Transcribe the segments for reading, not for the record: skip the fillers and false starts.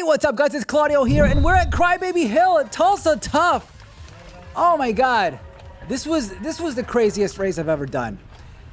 what's up, guys? It's Claudio here, and we're at Crybaby Hill at Tulsa Tough. Oh my God, this was the craziest race I've ever done.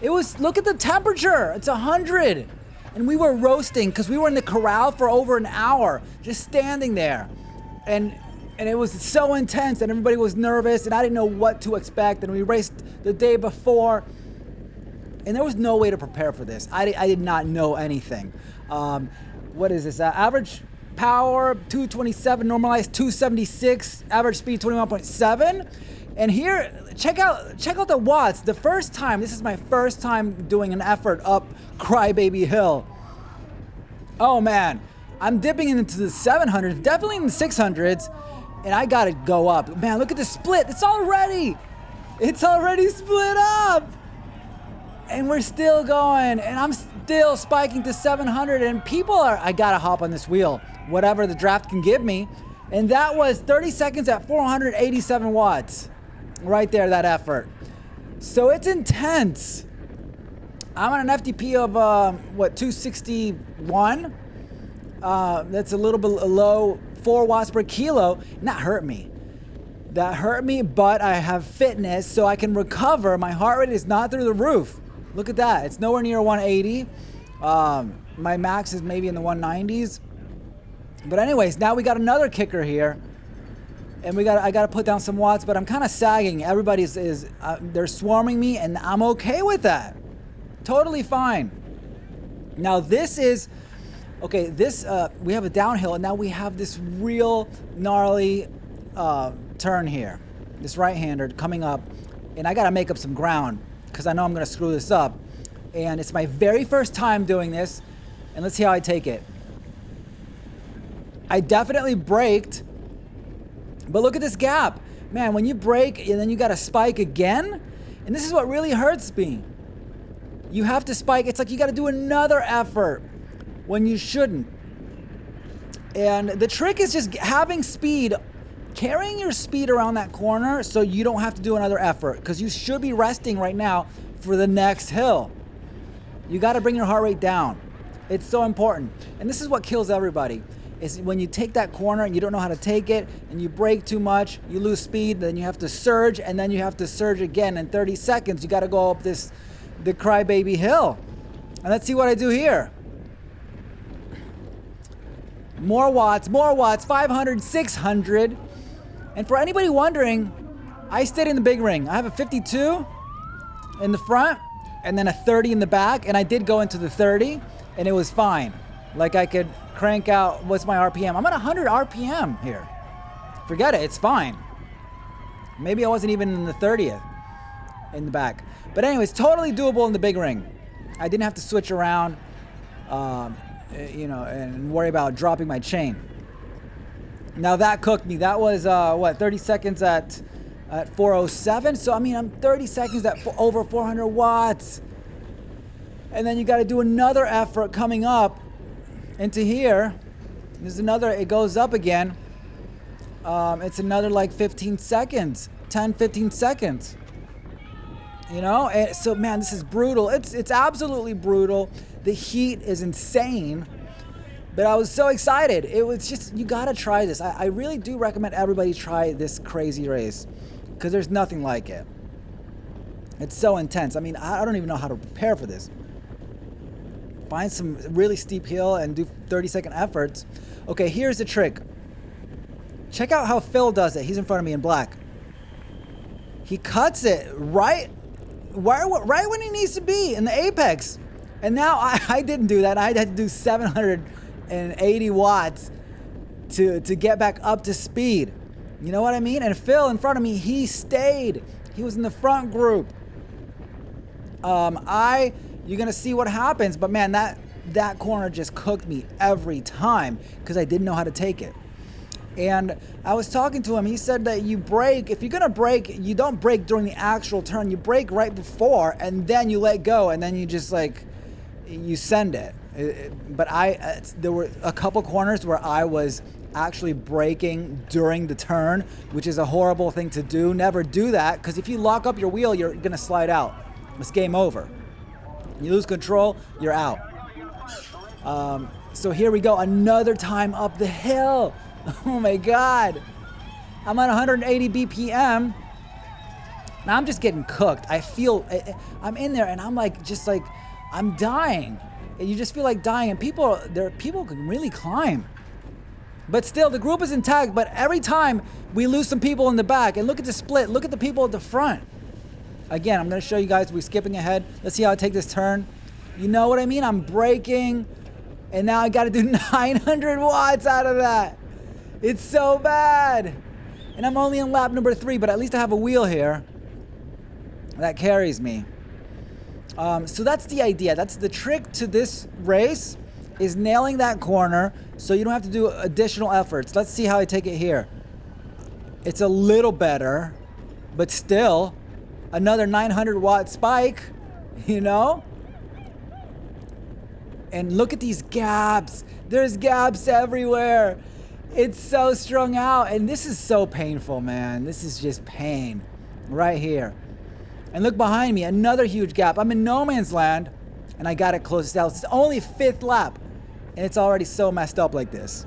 It was, look at the temperature, it's 100, and we were roasting because we were in the corral for over an hour, just standing there, and it was so intense, and everybody was nervous, and I didn't know what to expect. And we raced the day before, and there was no way to prepare for this. I did not know anything. What is this? Average power 227, normalized 276, average speed 21.7. And here, check out the watts. The first time, this is my first time doing an effort up Crybaby Hill. Oh man, I'm dipping into the 700s, definitely in the 600s, and I gotta go up. Man, look at the split. It's already split up. And we're still going, and I'm still spiking to 700, and I gotta hop on this wheel, whatever the draft can give me. And that was 30 seconds at 487 watts. Right there, that effort. So it's intense. I'm on an FTP of, 261. That's a little bit low, 4 watts per kilo. And that hurt me. But I have fitness, so I can recover. My heart rate is not through the roof. Look at that. It's nowhere near 180. My max is maybe in the 190s. But anyways, now we got another kicker here. And I got to put down some watts, but I'm kind of sagging. Everybody's they're swarming me, and I'm okay with that. Totally fine. Now this is, okay, we have a downhill, and now we have this real gnarly turn here. This right-hander coming up, and I got to make up some ground because I know I'm going to screw this up. And it's my very first time doing this, and let's see how I take it. I definitely braked, but look at this gap. Man, when you brake and then you got to spike again, and this is what really hurts me. You have to spike. It's like you got to do another effort when you shouldn't. And the trick is just having speed, carrying your speed around that corner so you don't have to do another effort, because you should be resting right now for the next hill. You got to bring your heart rate down. It's so important. And this is what kills everybody. Is when you take that corner and you don't know how to take it, and you brake too much, you lose speed, then you have to surge, and then you have to surge again in 30 seconds. You got to go up the Crybaby Hill. And let's see what I do here. More watts, 500, 600. And for anybody wondering, I stayed in the big ring. I have a 52 in the front and then a 30 in the back, and I did go into the 30, and it was fine. Like I could crank out, what's my RPM? I'm at 100 RPM here. Forget it, it's fine. Maybe I wasn't even in the 30th in the back. But anyways, totally doable in the big ring. I didn't have to switch around, and worry about dropping my chain. Now that cooked me. That was, 30 seconds at 407. So, I mean, I'm 30 seconds at over 400 watts. And then you got to do another effort coming up into here. There's another, it goes up again. It's another like 15 seconds, 10, 15 seconds. You know, and so man, this is brutal. It's absolutely brutal. The heat is insane. But I was so excited. It was just, you gotta try this. I really do recommend everybody try this crazy race, because there's nothing like it. It's so intense. I mean, I don't even know how to prepare for this. Find some really steep hill and do 30-second efforts. Okay, here's the trick. Check out how Phil does it. He's in front of me in black. He cuts it right when he needs to be in the apex. And now I didn't do that. I had to do 780 watts to get back up to speed. You know what I mean? And Phil in front of me, he stayed. He was in the front group. You're gonna see what happens, but man, that corner just cooked me every time because I didn't know how to take it. And I was talking to him. He said that you brake. If you're gonna brake, you don't brake during the actual turn. You brake right before, and then you let go, and then you just you send it. But there were a couple corners where I was actually braking during the turn, which is a horrible thing to do. Never do that, because if you lock up your wheel, you're gonna slide out. It's game over. You lose control, you're out. So here we go, another time up the hill. Oh my God. I'm at 180 BPM. Now I'm just getting cooked. I'm in there and I'm like, I'm dying. And you just feel like dying. And people can really climb. But still, the group is intact. But every time we lose some people in the back, and look at the split. Look at the people at the front. Again, I'm going to show you guys. We're skipping ahead. Let's see how I take this turn. You know what I mean? I'm braking. And now I got to do 900 watts out of that. It's so bad. And I'm only in lap number 3, but at least I have a wheel here that carries me. So that's the idea. That's the trick to this race, is nailing that corner so you don't have to do additional efforts. Let's see how I take it here. It's a little better, but still another 900 watt spike, you know? And look at these gaps. There's gaps everywhere. It's so strung out. And this is so painful, man. This is just pain right here. And look behind me, another huge gap. I'm in no man's land, and I got to close this out. It's only 5th lap, and it's already so messed up like this.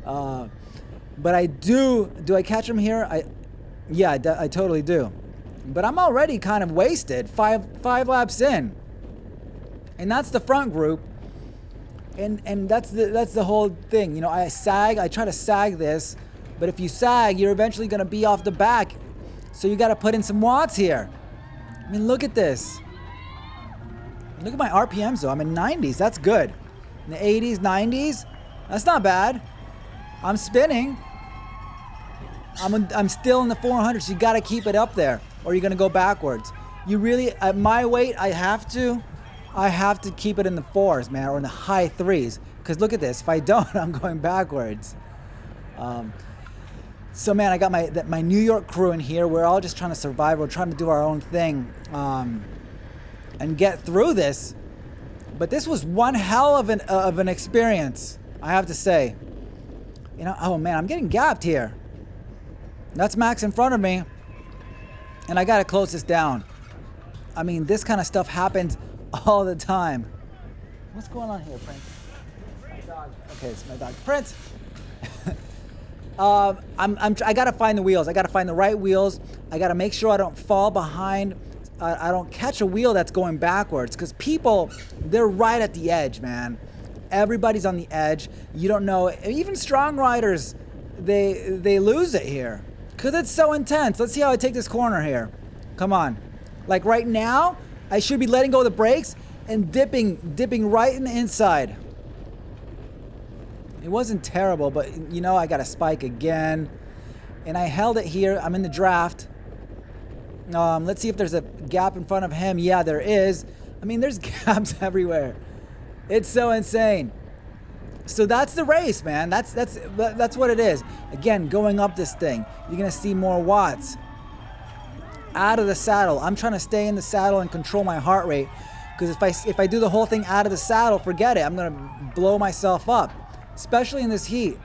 But I do I catch him here? I totally do. But I'm already kind of wasted, five laps in. And that's the front group. And that's the whole thing. You know, I try to sag this, but if you sag, you're eventually going to be off the back. So you got to put in some watts here. I mean, look at this. Look at my RPMs though. I'm in 90s. That's good. In the 80s, 90s. That's not bad. I'm spinning. I'm still in the 400s. You got to keep it up there, or you're going to go backwards. You really, at my weight, I have to keep it in the 4s, man, or in the high 3s. Because look at this. If I don't, I'm going backwards. So, man, I got my New York crew in here. We're all just trying to survive. We're trying to do our own thing and get through this. But this was one hell of an experience, I have to say. You know, oh, man, I'm getting gapped here. That's Max in front of me. And I got to close this down. I mean, this kind of stuff happens all the time. What's going on here, Prince? My dog. Okay, it's my dog. Prince! I gotta find the wheels. I gotta find the right wheels. I gotta make sure I don't fall behind. I don't catch a wheel that's going backwards, because people, they're right at the edge, man. Everybody's on the edge. You don't know. Even strong riders, they lose it here because it's so intense. Let's see how I take this corner here. Come on. Like right now, I should be letting go of the brakes and dipping right in the inside. It wasn't terrible, but you know, I got a spike again. And I held it here. I'm in the draft. Let's see if there's a gap in front of him. Yeah, there is. I mean, there's gaps everywhere. It's so insane. So that's the race, man. That's what it is. Again, going up this thing, you're gonna see more watts. Out of the saddle. I'm trying to stay in the saddle and control my heart rate, because if I do the whole thing out of the saddle, forget it. I'm gonna blow myself up, especially in this heat.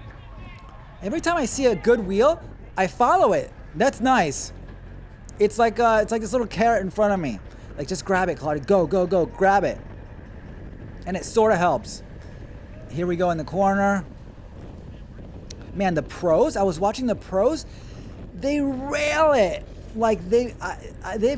Every time I see a good wheel, I follow it. That's nice. It's like this little carrot in front of me. Like, just grab it, Claudia. Go, go, go. Grab it. And it sort of helps. Here we go in the corner. Man, the pros. I was watching the pros. They rail it. Like, they've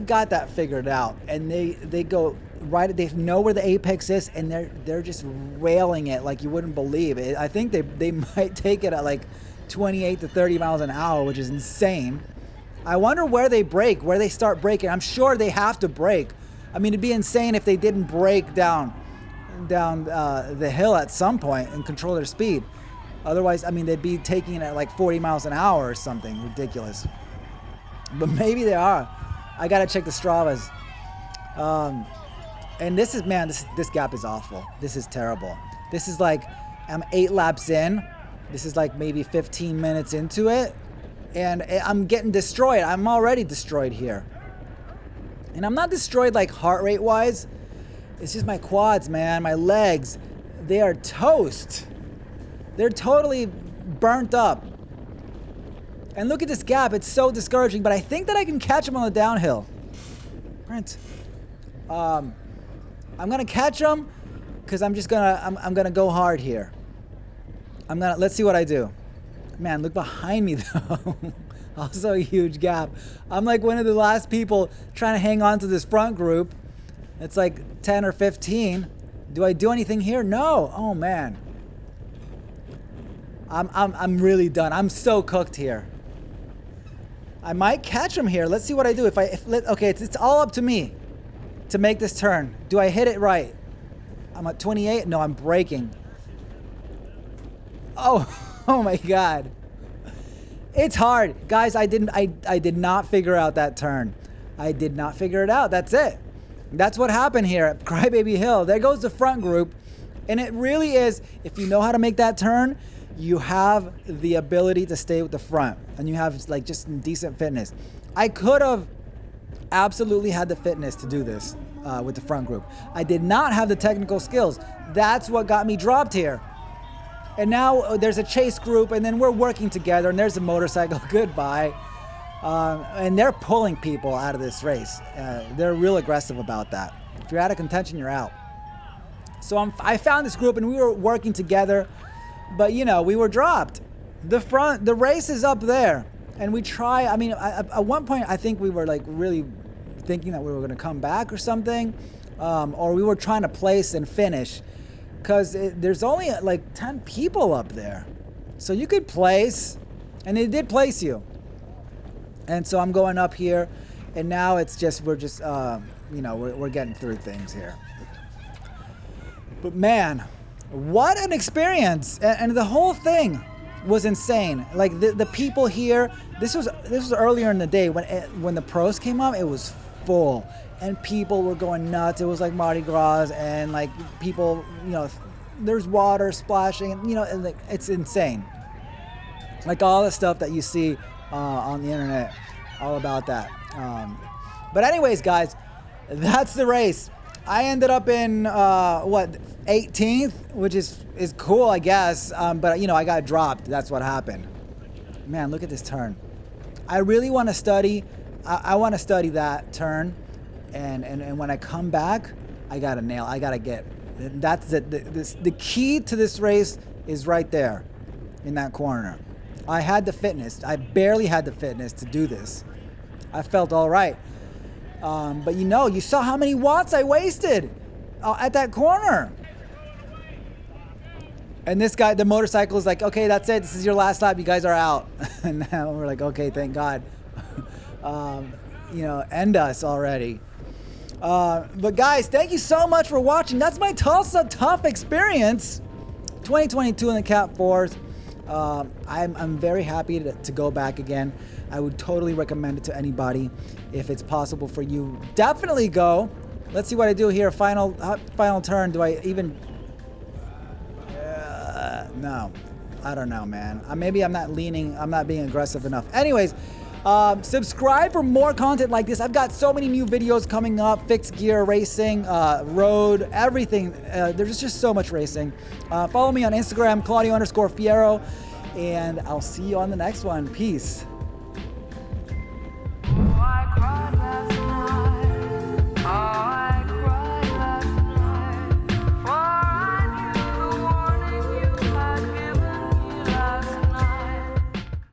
got that figured out. And they go right. They know where the apex is, and they're just railing it like you wouldn't believe it. I think they might take it at like 28 to 30 miles an hour, which is insane. I wonder where they brake, where they start braking. I'm sure they have to brake. I mean, it'd be insane if they didn't brake down the hill at some point and control their speed. Otherwise, I mean, they'd be taking it at like 40 miles an hour or something ridiculous. But maybe they are. I gotta check the Stravas. And this is, man, this gap is awful. This is terrible. This is like, I'm 8 laps in. This is like maybe 15 minutes into it. And I'm getting destroyed. I'm already destroyed here. And I'm not destroyed like heart rate wise. It's just my quads, man. My legs. They are toast. They're totally burnt up. And look at this gap. It's so discouraging. But I think that I can catch him on the downhill. Brent. I'm going to catch him. because I'm just I'm gonna go hard here. Let's see what I do. Man, look behind me though. Also a huge gap. I'm like one of the last people trying to hang on to this front group. It's like 10 or 15. Do I do anything here? No. Oh man. I'm really done. I'm so cooked here. I might catch him here. Let's see what I do. Okay, it's all up to me to make this turn. Do I hit it right? I'm at 28. No, I'm braking. Oh, oh my God. It's hard. Guys, I did not figure out that turn. I did not figure it out. That's it. That's what happened here at Crybaby Hill. There goes the front group. And it really is, if you know how to make that turn, you have the ability to stay with the front. And you have like just decent fitness. I could have absolutely had the fitness to do this with the front group. I did not have the technical skills. That's what got me dropped here. And now there's a chase group, and then we're working together, and there's a motorcycle. Goodbye. And they're pulling people out of this race. They're real aggressive about that. If you're out of contention, you're out. So I found this group, and we were working together, but you know, we were dropped. The race is up there, and we try. I mean, at one point, I think we were like really thinking that we were going to come back or something, or we were trying to place and finish. Because there's only like 10 people up there. So you could place, and it did place you. And so I'm going up here, and now it's just, we're getting through things here. But man, what an experience. And the whole thing was insane. Like the people here, this was earlier in the day when the pros came up, it was full. And people were going nuts. It was like Mardi Gras, and like people, you know, there's water splashing, and, you know, and like, it's insane. Like all the stuff that you see on the internet, all about that. But anyways, guys, that's the race. I ended up in 18th, which is cool, I guess. But you know, I got dropped. That's what happened. Man, look at this turn. I really want to study. I want to study that turn. And when I come back, I gotta nail. I gotta get. That's the key to this race is right there, in that corner. I had the fitness. I barely had the fitness to do this. I felt all right, but you know, you saw how many watts I wasted at that corner. And this guy, the motorcycle, is like, okay, that's it. This is your last lap. You guys are out. And now we're like, okay, thank God. You know, end us already. But guys, thank you so much for watching. That's my Tulsa Tough experience, 2022 in the Cat 4s. I'm very happy to go back again. I would totally recommend it to anybody if it's possible for you. Definitely go. Let's see what I do here. Final turn. Do I even? No, I don't know, man. Maybe I'm not leaning. I'm not being aggressive enough. Anyways. Subscribe for more content like this. I've got so many new videos coming up. Fixed gear racing, road, everything. There's just so much racing. Follow me on Instagram, Claudio_Fierro, and I'll see you on the next one. Peace.